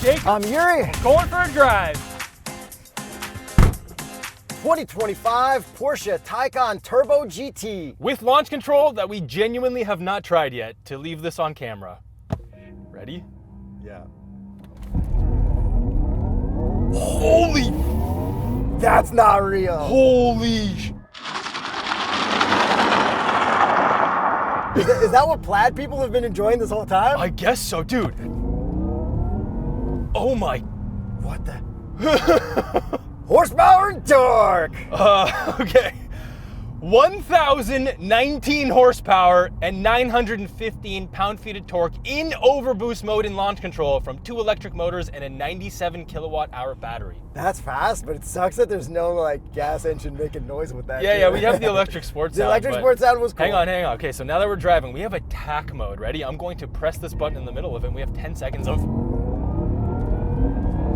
Jake. I'm Yuri. Going for a drive. 2025 Porsche Taycan Turbo GT. With launch control that we genuinely have not tried yet to leave this on camera. Ready? Yeah. Holy, That's not real. holy. Is that what Plaid people have been enjoying this whole time? I guess so, dude. Oh my. What the? Horsepower and torque. Okay. 1,019 horsepower and 915 pound-feet of torque in overboost mode in launch control from 2 electric motors and a 97 kilowatt-hour battery. That's fast, but it sucks that there's no like gas engine making noise with that. Yeah, we have the electric sports The sound. electric but sports sound was cool. Hang on. Okay, so now that we're driving, we have a tack mode. Ready? I'm going to press this button in the middle of it, and we have 10 seconds of...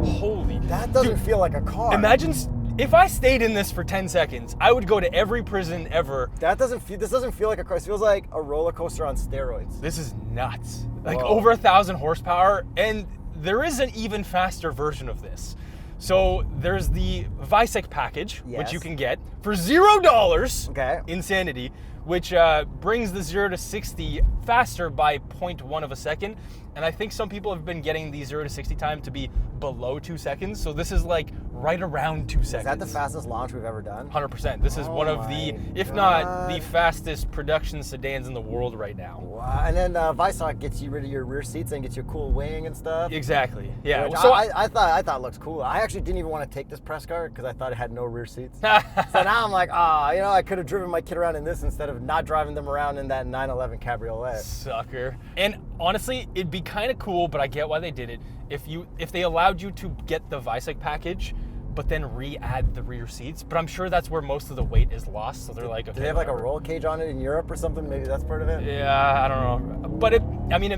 Holy... That doesn't Dude, feel like a car. Imagine... If I stayed in this for 10 seconds, I would go to every prison ever. This doesn't feel like a car. It feels like a roller coaster on steroids. This is nuts. Like Whoa. over 1,000 horsepower, and there is an even faster version of this. So there's the Visec package, which Yes. you can get for $0. Okay. Insanity, which brings the 0 to 60 faster by 0.1 of a second. And I think some people have been getting the 0 to 60 time to be below 2 seconds. So this is like right around 2 seconds. Is that the fastest launch we've ever done? 100%. This is one of the, my if not the God. fastest production sedans in the world right now. Wow. And then Visec gets you rid of your rear seats and gets you a cool wing and stuff. Exactly. Yeah. Which So I thought it looks cool. I actually didn't even want to take this press car because I thought it had no rear seats. So now I'm like, I could have driven my kid around in this instead of not driving them around in that 911 Cabriolet. Sucker. And honestly, it'd be kind of cool, but I get why they did it. If they allowed you to get the Visec package, but then re-add the rear seats. But I'm sure that's where most of the weight is lost. So they're like, okay. Do they have like a whatever. roll cage on it in Europe or something? Maybe that's part of it. Yeah, I don't know. But it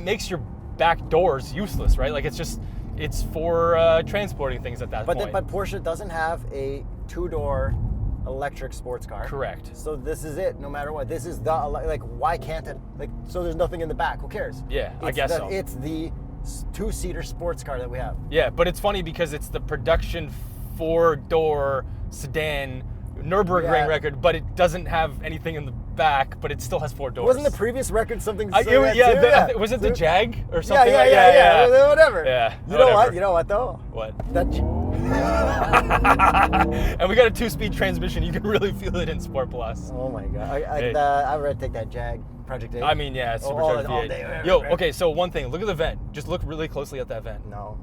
makes your back doors useless, right? Like it's for transporting things at that point. But Porsche doesn't have a 2-door electric sports car. Correct. So this is it, no matter what. This is the, like, why can't it? Like, so there's nothing in the back. Who cares? Yeah, I guess so. It's the 2-seater sports car that we have. Yeah, but it's funny because it's the production 4-door sedan Nürburgring record, but it doesn't have anything in the back, but it still has 4 doors. Wasn't the previous record something? Was it the Jag or something? Yeah. Whatever. Yeah. You know what? You know what though? What? That. And we got a 2-speed transmission. You can really feel it in Sport Plus. Oh my God! Hey. I'd rather take that Jag Project 8. I mean, yeah, it's supercharged all V8. day. Yo, okay, so one thing. Look at the vent. Just look really closely at that vent. No.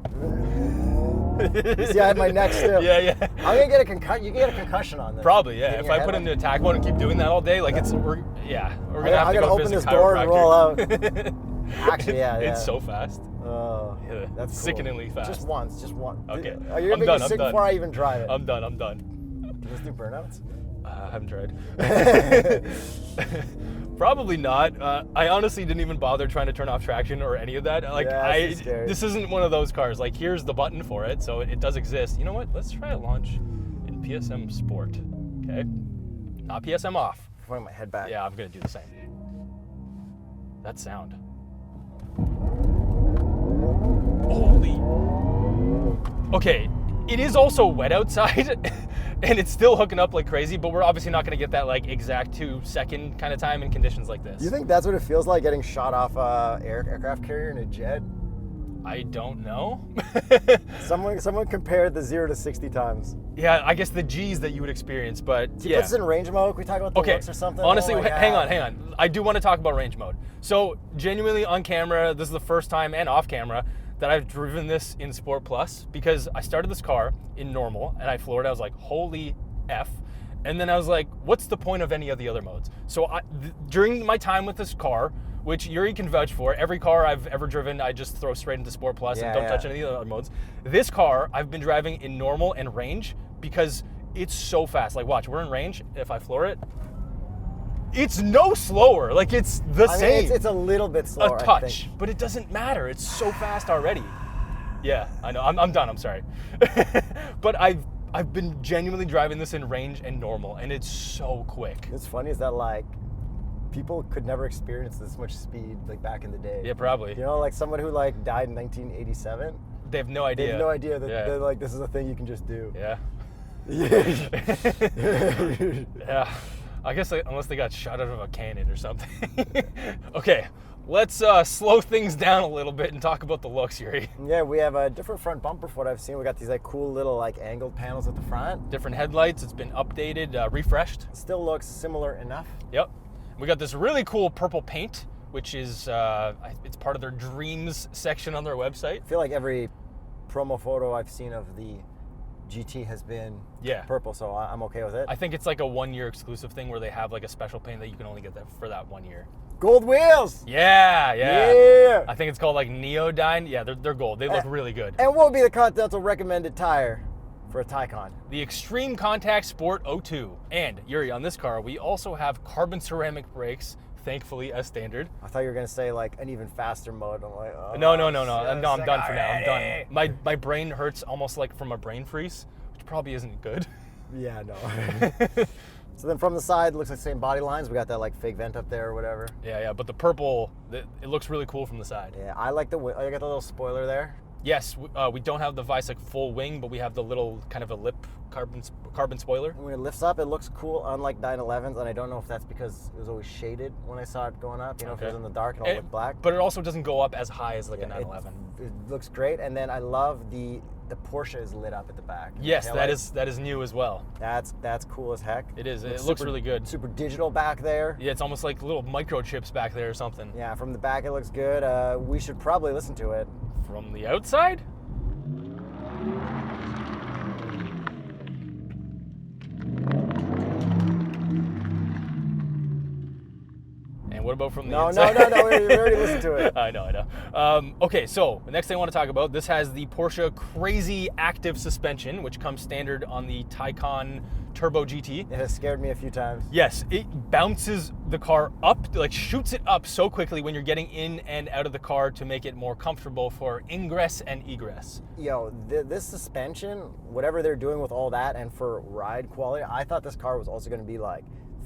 You see, I had my neck stiff. Yeah. I'm gonna get a concussion. You can get a concussion on this. Probably, yeah. Hitting If your I head put on in the attack mode and keep doing that all day, like we're gonna have to go open visit this door and roll out. chiropractor. Actually, yeah. It's so fast. Oh, Yeah, that's cool. sickeningly fast. Just once. Okay. You're gonna I'm make done, me I'm sick done. before I even drive it. I'm done. Let's do burnouts. I haven't tried. Probably not. I honestly didn't even bother trying to turn off traction or any of that. Like, Yeah, this is scary. this isn't one of those cars. Like, here's the button for it, so it does exist. You know what? Let's try a launch in PSM Sport. Okay, not PSM off. I'm pointing my head back. Yeah, I'm gonna do the same. That sound. Holy. Okay, it is also wet outside. And it's still hooking up like crazy, but we're obviously not going to get that like exact 2-second kind of time in conditions like this. You think that's what it feels like getting shot off an aircraft carrier in a jet? I don't know. Someone compared the 0 to 60 times. Yeah, I guess the G's that you would experience, but He yeah. puts it in range mode. Can we talk about the looks or something? Honestly, Oh my hang God. on. I do want to talk about range mode. So genuinely on camera, this is the first time and off camera that I've driven this in Sport Plus because I started this car in normal and I floored it. I was like, holy F. And then I was like, what's the point of any of the other modes? So during my time with this car, which Yuri can vouch for, every car I've ever driven, I just throw straight into Sport Plus and don't touch any of the other modes. This car, I've been driving in normal and range because it's so fast. Like, watch, we're in range. If I floor it, it's no slower. Like, it's the same. It's a little bit slower. A touch, but it doesn't matter. It's so fast already. Yeah, I know. I'm done. I'm sorry. But I've been genuinely driving this in range and normal, and it's so quick. What's funny is that like people could never experience this much speed like back in the day. Yeah, probably. You know, like someone who like died in 1987. They have no idea. They have no idea that Yeah. they're like, this is a thing you can just do. Yeah. Yeah. Yeah. I guess unless they got shot out of a cannon or something. Okay, let's slow things down a little bit and talk about the looks, Yuri. Yeah, we have a different front bumper from what I've seen. We got these like cool little like angled panels at the front. Different headlights. It's been updated, refreshed. Still looks similar enough. Yep. We got this really cool purple paint, which is it's part of their dreams section on their website. I feel like every promo photo I've seen of the GT has been purple, so I'm okay with it. I think it's like a 1-year exclusive thing where they have like a special paint that you can only get for that 1 year. Gold wheels! Yeah. Yeah! I think it's called like Neodyne. Yeah, they're gold. They look really good. And what would be the Continental recommended tire for a Taycan? The Extreme Contact Sport 02. And Yuri, on this car, we also have carbon ceramic brakes, thankfully as standard. I thought you were gonna say like an even faster mode. I'm like, oh, No. shit, I'm done for now. I'm already. done. My brain hurts almost like from a brain freeze, which probably isn't good. Yeah, no. So then from the side, it looks like the same body lines. We got that like fake vent up there or whatever. Yeah, but the purple, it looks really cool from the side. Yeah, I like I got the little spoiler there. Yes, we don't have the Vice like full wing, but we have the little kind of a lip carbon spoiler. When it lifts up, it looks cool, unlike 911s, and I don't know if that's because it was always shaded when I saw it going up. You know, if it was in the dark and all looked black. But it also doesn't go up as high as like a 911. It looks great, and then I love the Porsche is lit up at the back. Yes, that is new as well. That's cool as heck. It is. It looks really good. Super digital back there. Yeah, it's almost like little microchips back there or something. Yeah, from the back it looks good. We should probably listen to it. From the outside? And what about from the inside? No, we already listened to it. I know. Okay, so the next thing I want to talk about, this has the Porsche Crazy Active Suspension, which comes standard on the Taycan Turbo GT. It has scared me a few times. Yes, it bounces the car up, like shoots it up so quickly when you're getting in and out of the car to make it more comfortable for ingress and egress. Yo, this suspension, whatever they're doing with all that and for ride quality, I thought this car was also going to be like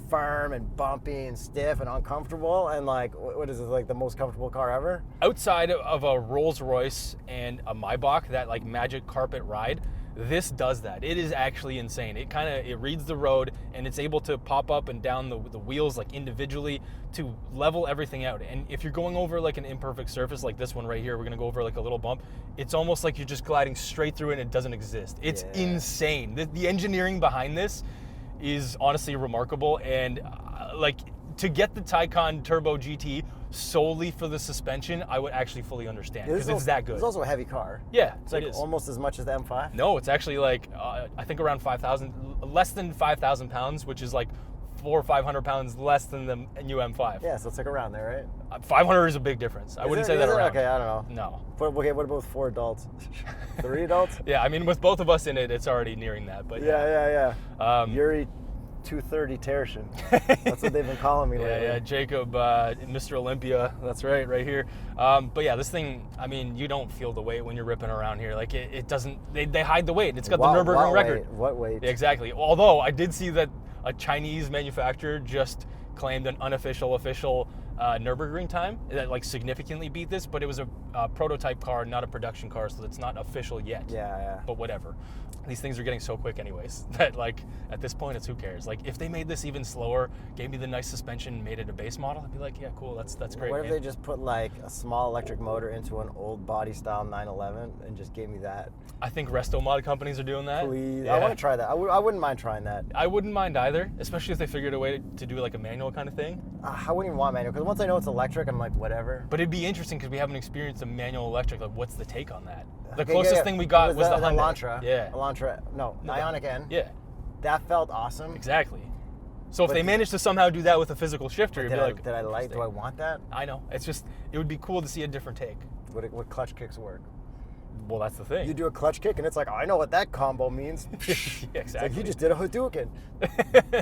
firm and bumpy and stiff and uncomfortable, and like, what is it, like the most comfortable car ever? Outside of a Rolls Royce and a Maybach, that like magic carpet ride, this does that. It is actually insane. It reads the road, and it's able to pop up and down the wheels like individually to level everything out. And if you're going over like an imperfect surface like this one right here, we're gonna go over like a little bump, it's almost like you're just gliding straight through it and it doesn't exist. It's insane. The engineering behind this is honestly remarkable, and like to get the Taycan Turbo GT solely for the suspension, I would actually fully understand, because it's that good. It's also a heavy car. Yeah, it's like almost as much as the M5. No, it's actually like I think around 5,000, less than 5,000 pounds, which is like 400 or 500 pounds less than the new M5. Yeah, so it's like around there, right? 500 is a big difference. I wouldn't say that around. Okay, I don't know. No. But okay, what about 4 adults? 3 adults? Yeah, I mean, with both of us in it, it's already nearing that. But yeah. Yuri 230 Tershin. That's what they've been calling me lately. Yeah, Jacob, Mr. Olympia. That's right here. But yeah, this thing, I mean, you don't feel the weight when you're ripping around here. Like it doesn't. They hide the weight. It's got the Nürburgring record. What weight? Yeah, exactly. Although I did see that a Chinese manufacturer just claimed an official Nürburgring time that like significantly beat this, but it was a prototype car, not a production car, so it's not official yet. Yeah. But whatever. These things are getting so quick anyways that like at this point it's who cares. Like if they made this even slower, gave me the nice suspension, made it a base model, I'd be like, yeah, cool, that's great. What if they just put like a small electric motor into an old body style 911 and just gave me that? I think resto mod companies are doing that. Please, yeah. I want to try that. I wouldn't mind trying that. I wouldn't mind either, especially if they figured a way to do like a manual kind of thing. I wouldn't even want manual, because once I know it's electric, I'm like, whatever. But it'd be interesting because we haven't experienced a manual electric. Like, what's the take on that? The closest thing we got was the Elantra. Yeah. Elantra. No, Ioniq N. Yeah. That felt awesome. Exactly. So if they managed to somehow do that with a physical shifter, it'd be like, do I want that? I know. It's just, it would be cool to see a different take. Would clutch kicks work? Well, that's the thing. You do a clutch kick, and it's like, I know what that combo means. Yeah, exactly. It's like, you just did a Hadouken.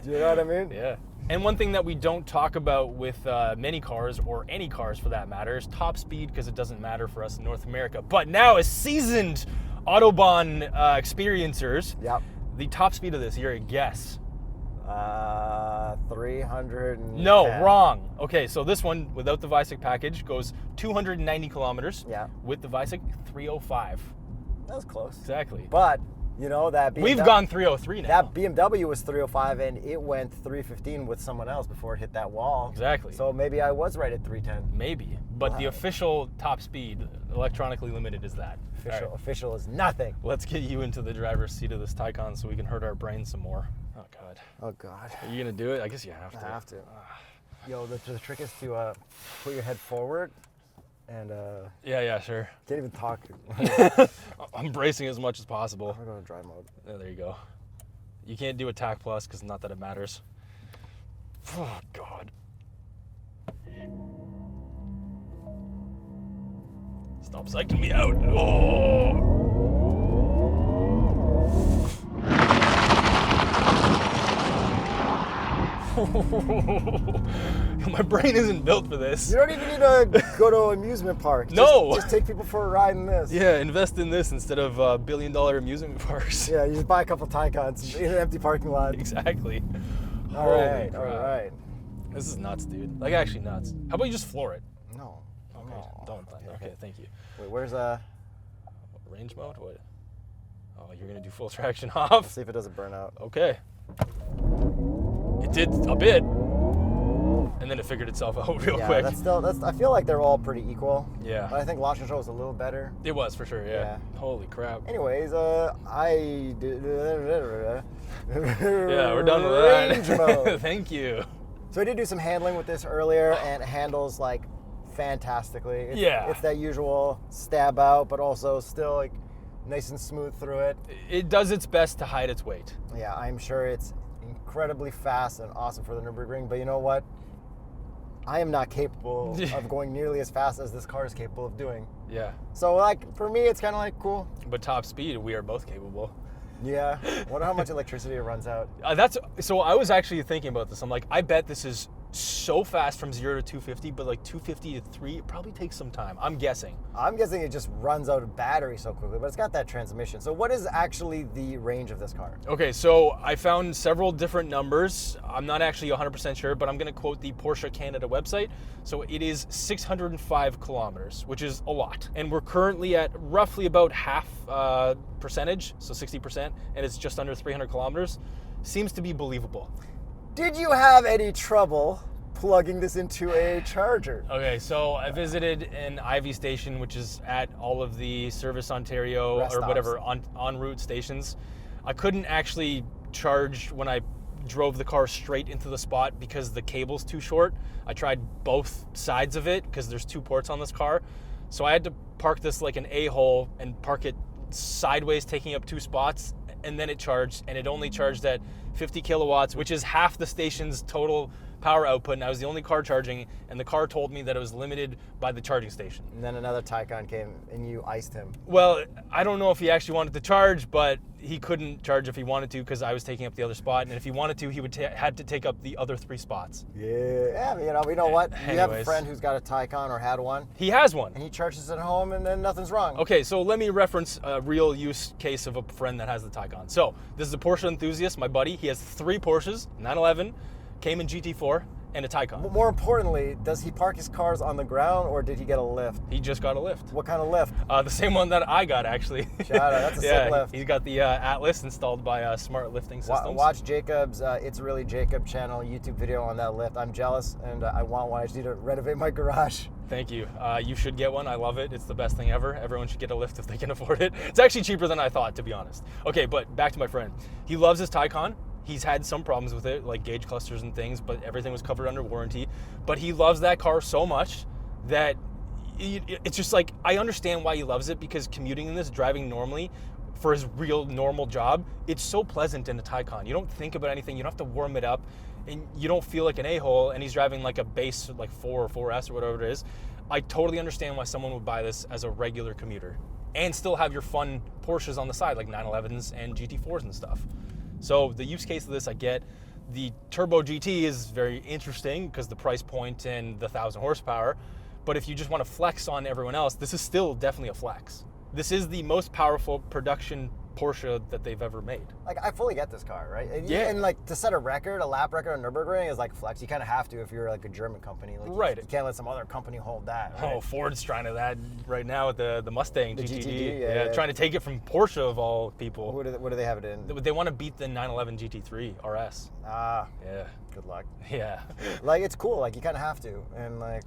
Do you know what I mean? Yeah. And one thing that we don't talk about with many cars, or any cars for that matter, is top speed, because it doesn't matter for us in North America. But now, as seasoned Autobahn experiencers, yep. The top speed of this, you're a guess. 300. No, wrong. Okay, so this one without the Visic package goes 290 kilometers. Yeah. With the Visic, 305. That was close. Exactly. But, you know, that BMW, We've gone 303 now. That BMW was 305 and it went 315 with someone else before it hit that wall. Exactly. So maybe I was right at 310. Maybe. But the official top speed, electronically limited, is that. Official is nothing. Let's get you into the driver's seat of this Taycan so we can hurt our brains some more. Oh, God. Oh, God. Are you going to do it? I guess you have to. I have to. Yo, the trick is to put your head forward and... Yeah, sure. Can't even talk. I'm bracing as much as possible. I'm going to dry mode. Yeah, there you go. You can't do a TAC Plus because not that it matters. Oh, God. Stop psyching me out. Oh. My brain isn't built for this. You don't even need to go to an amusement park. No. Just take people for a ride in this. Yeah, invest in this instead of $1 billion amusement parks. Yeah, you just buy a couple Taycans in an empty parking lot. Exactly. All right. This is nuts, dude. Like, actually nuts. How about you just floor it? No. Okay, No. don't then. Okay, thank you. Wait, where's Range mode? What? Oh, you're gonna do full traction off? Let's see if it doesn't burn out. Okay. It did a bit, and then it figured itself out real quick. I feel like they're all pretty equal. Yeah. But I think launch control was a little better. It was for sure, yeah. Holy crap. Anyways, I did. Yeah, we're done with that. Range mode. Thank you. So I did do some handling with this earlier, and it handles like fantastically. It's that usual stab out, but also still like nice and smooth through it. It does its best to hide its weight. Yeah, I'm sure it's incredibly fast and awesome for the Nürburgring, but you know what? I am not capable of going nearly as fast as this car is capable of doing. Yeah. So like for me, it's kind of like cool. But top speed, we are both capable. Yeah. Wonder how much electricity it runs out. So I was actually thinking about this. I'm like, I bet this is so fast from 0 to 250, but like 250 to 3, it probably takes some time. I'm guessing it just runs out of battery so quickly, but it's got that transmission. So what is actually the range of this car? Okay, so I found several different numbers. I'm not actually 100% sure, but I'm going to quote the Porsche Canada website. So it is 605 kilometers, which is a lot. And we're currently at roughly about half percentage, so 60%, and it's just under 300 kilometers. Seems to be believable. Did you have any trouble plugging this into a charger? Okay, so I visited an IV station, which is at all of the Service Ontario Rest or stops. whatever en route stations. I couldn't actually charge when I drove the car straight into the spot because the cable's too short. I tried both sides of it because there's 2 ports on this car. So I had to park this like an A-hole and park it sideways, taking up 2 spots, and then it charged, and it only charged at 50 kilowatts, which is half the station's total power output, and I was the only car charging, and the car told me that it was limited by the charging station. And then another Taycan came and you iced him. Well, I don't know if he actually wanted to charge, but he couldn't charge if he wanted to because I was taking up the other spot, and if he wanted to, he would had to take up the other 3 spots. Yeah, you know what? You have a Anyways. friend who's got a Taycan or had one, He has one. and he charges it at home, and then nothing's wrong. Okay, so let me reference a real use case of a friend that has the Taycan. So this is a Porsche enthusiast, my buddy. He has 3 Porsches, 911, Cayman GT4, and a Taycan. But more importantly, does he park his cars on the ground, or did he get a lift? He just got a lift. What kind of lift? The same one that I got, actually. Shout out, that's a sick lift. He's got the Atlas installed by Smart Lifting Systems. Watch Jacob's It's Really Jacob channel YouTube video on that lift. I'm jealous, and I want one. I just need to renovate my garage. Thank you. You should get one. I love it. It's the best thing ever. Everyone should get a lift if they can afford it. It's actually cheaper than I thought, to be honest. Okay, but back to my friend. He loves his Taycan. He's had some problems with it, like gauge clusters and things, but everything was covered under warranty. But he loves that car so much that it's just like, I understand why he loves it, because commuting in this, driving normally for his real normal job, it's so pleasant in a Taycan. You don't think about anything. You don't have to warm it up, and you don't feel like an a-hole, and he's driving like a base, like 4 or 4S or whatever it is. I totally understand why someone would buy this as a regular commuter and still have your fun Porsches on the side, like 911s and GT4s and stuff. So the use case of this, I get. The Turbo GT is very interesting because the price point and the 1,000 horsepower. But if you just want to flex on everyone else, this is still definitely a flex. This is the most powerful production Porsche that they've ever made. Like, I fully get this car, right? Yeah. And like, to set a record, a lap record on Nürburgring is like flex. You kind of have to if you're like a German company. Like, Right. You can't let some other company hold that. Right? Oh, Ford's trying to that right now with the Mustang The GTD. GTD, yeah. Trying to take it from Porsche of all people. What do they have it in? They want to beat the 911 GT3 RS. Ah, Yeah. good luck. Yeah. Like, it's cool. Like, you kind of have to. And like,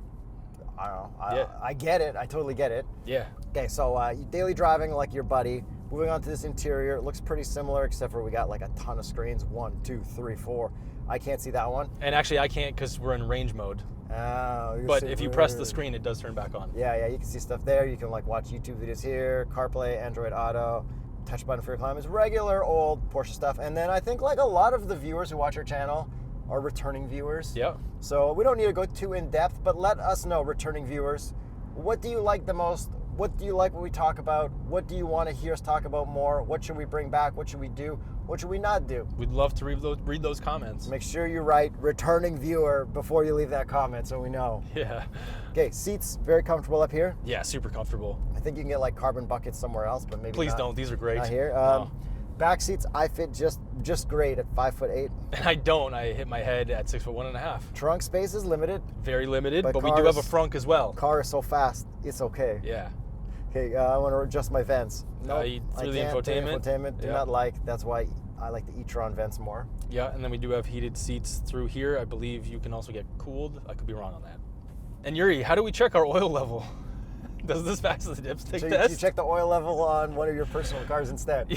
I don't know. I get it. I totally get it. Yeah. Okay, so daily driving like your buddy. Moving on to this interior, it looks pretty similar, except for we got like a ton of screens. 1, 2, 3, 4. I can't see that one. And actually, I can't because we're in range mode. But if you press the screen, it does turn back on. Yeah, you can see stuff there. You can like watch YouTube videos here, CarPlay, Android Auto, touch button for your climate. It's regular old Porsche stuff. And then I think like a lot of the viewers who watch our channel are returning viewers. Yeah. So we don't need to go too in depth, but let us know, returning viewers, what do you like the most? What do you like what we talk about? What do you want to hear us talk about more? What should we bring back? What should we do? What should we not do? We'd love to read those comments. Make sure you write returning viewer before you leave that comment so we know. Yeah. Okay, seats very comfortable up here. Yeah, super comfortable. I think you can get like carbon buckets somewhere else, but maybe Please not. don't. These are great. Not here. No. Back seats, I fit just great at 5'8". And I don't. I hit my head at 6'1.5". Trunk space is limited. Very limited, But but we do have a frunk as well. Car is so fast, it's okay. Yeah. Okay, I want to adjust my vents. No, through the infotainment? Do Yeah. not like. That's why I like the e-tron vents more. Yeah, and then we do have heated seats through here. I believe you can also get cooled. I could be wrong on that. And Yuri, how do we check our oil level? Does this pass the dipstick So test? you check the oil level on one of your personal cars instead.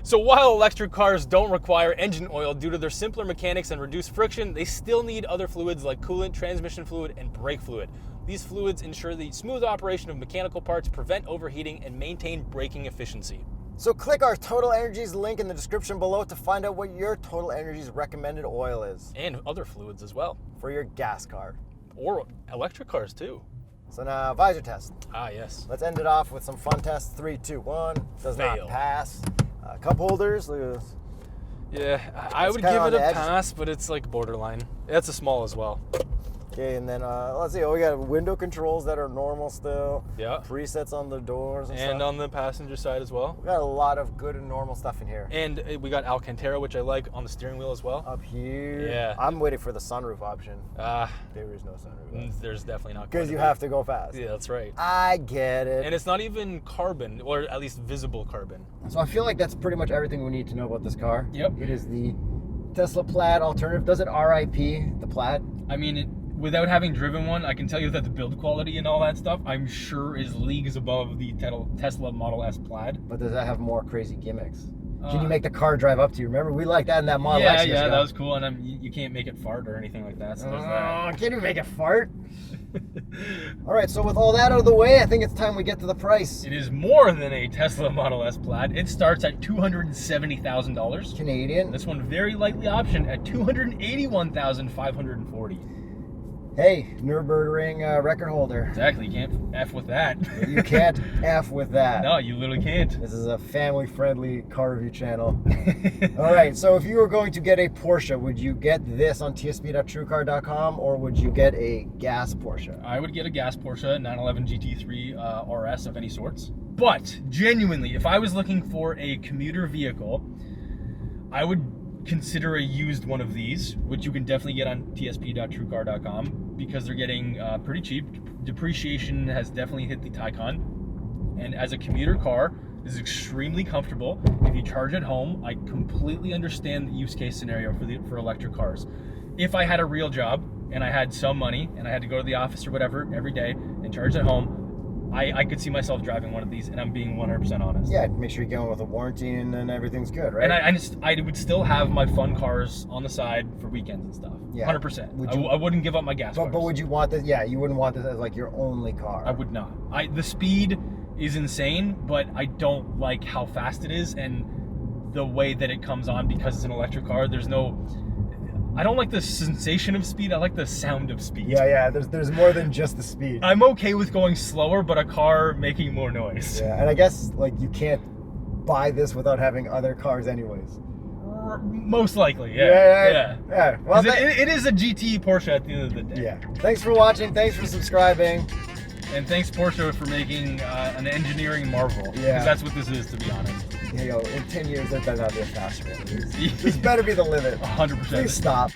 So while electric cars don't require engine oil due to their simpler mechanics and reduced friction, they still need other fluids like coolant, transmission fluid, and brake fluid. These fluids ensure the smooth operation of mechanical parts, prevent overheating, and maintain braking efficiency. So click our TotalEnergies link in the description below to find out what your TotalEnergies recommended oil is And other fluids as well. for your gas car. Or electric cars too. So now, visor test. Ah, yes. Let's end it off with some fun tests. 3, 2, 1. Does Fail. not pass. Cup holders. Look at this. Yeah, I It's would kinda give on it the a edge. pass, but it's like borderline. That's a small as well. Okay, and then let's see. Oh, we got window controls that are normal still. Yeah. Presets on the doors and And stuff. on the passenger side as well. We got a lot of good and normal stuff in here. And we got Alcantara, which I like, on the steering wheel as well. Up here. Yeah. I'm waiting for the sunroof option. Ah, There is no sunroof. there's definitely not. Because going you to be. have to go fast. Yeah, that's right. I get it. And it's not even carbon, or at least visible carbon. So I feel like that's pretty much everything we need to know about this car. Yep. It is the Tesla Plaid alternative. Does it RIP the Plaid? I mean, without having driven one, I can tell you that the build quality and all that stuff, I'm sure is leagues above the Tesla Model S Plaid. But does that have more crazy gimmicks? Can you make the car drive up to you? Remember, we liked that in that Model Yeah, X years yeah, ago. that was cool. And you can't make it fart or anything like that. So there's that. Can you make it fart? All right, so with all that out of the way, I think it's time we get to the price. It is more than a Tesla Model S Plaid. It starts at $270,000. Canadian. This one very lightly optioned at $281,540. Hey, Nürburgring record holder. Exactly, you can't F with that. You can't F with that. No, you literally can't. This is a family-friendly car review channel. All right, so if you were going to get a Porsche, would you get this on tsp.truecar.com or would you get a gas Porsche? I would get a gas Porsche 911 GT3 RS of any sorts. But genuinely, if I was looking for a commuter vehicle, I would consider a used one of these, which you can definitely get on tsp.truecar.com because they're getting pretty cheap. Depreciation has definitely hit the Taycan, and as a commuter car, this is extremely comfortable. If you charge at home, I completely understand the use case scenario for electric cars. If I had a real job and I had some money and I had to go to the office or whatever every day and charge at home, I could see myself driving one of these, and I'm being 100% honest. Yeah, make sure you get one with a warranty and then everything's good, right? And I would still have my fun cars on the side for weekends and stuff. Yeah. 100%. I wouldn't give up my gas cars. But would you want this? Yeah, you wouldn't want this as like your only car. I would not. The speed is insane, but I don't like how fast it is and the way that it comes on because it's an electric car. I don't like the sensation of speed. I like the sound of speed. Yeah. There's more than just the speed. I'm okay with going slower, but a car making more noise. Yeah, and I guess like you can't buy this without having other cars anyways. Most likely, yeah. Yeah. Well, 'Cause it is a GT Porsche at the end of the day. yeah. Thanks for watching. Thanks for subscribing. And thanks Porsche for making an engineering marvel. Yeah. Because that's what this is, to be honest. in 10 years there better not be a faster one. This better be the limit. 100%. Please stop.